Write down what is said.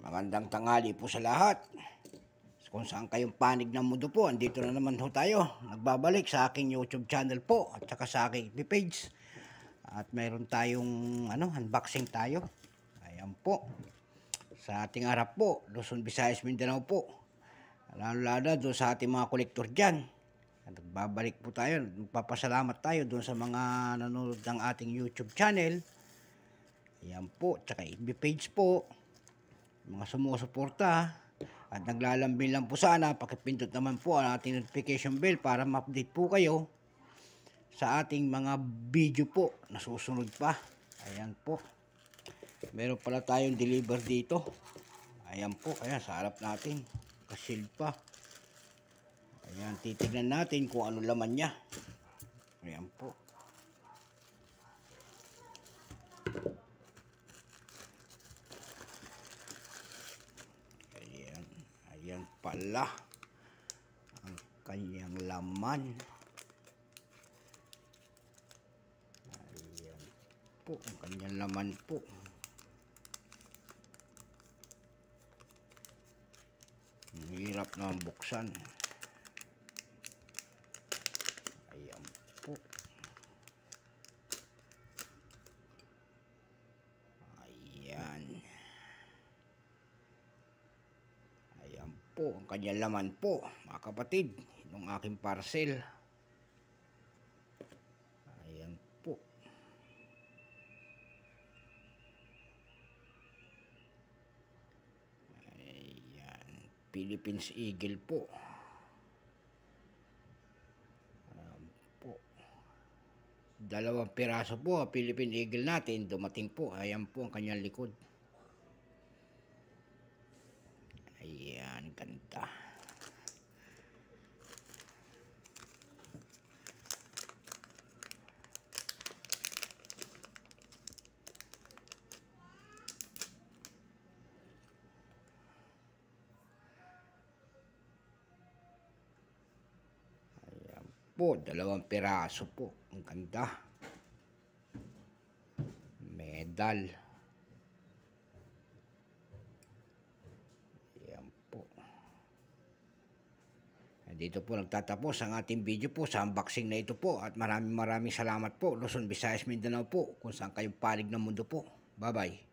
Magandang tanghali po sa lahat. Kung saan kayong panig ng mundo po, andito na naman ho tayo. Nagbabalik sa aking YouTube channel po at saka sa aking FB page. At mayroon tayong unboxing tayo. Ayan po. Sa ating harap po, Luzon, Visayas, Mindanao po. Lalo-lalo doon sa ating mga kolektor dyan. At nagbabalik po tayo. Magpapasalamat tayo doon sa mga nanonood ng ating YouTube channel. Ayan po. Tsaka FB page po. Mga sumusuporta at naglalambing lang po sana, pakipindot naman po ang ating notification bell para ma-update po kayo sa ating mga video po na susunod pa. Ayan po, meron pala tayong deliver dito. Ayan po, ayan sa harap natin, kasil pa. Ayan, titignan natin kung ano laman nya. Ayan po. Ayan pala ang kanyang laman. Ayan po ang kanyang laman po. Hirap na buksan. Ayan po. Ayan. Ayan po ang kanyang laman po, mga kapatid, ng aking parcel. Ayan po. Ayan, Philippines Eagle po. Ayan po. 2 piraso po, Philippine Eagle natin, dumating po. Ayan po ang kanyang likod. Ayan, ganda. Ayan po, 2 piraso po. Ang ganda. Medal. Dito po nagtatapos ang ating video po sa unboxing na ito po at maraming salamat po, Luzon, Visayas, Mindanao po, kung saan kayong panig ng mundo po. Bye bye.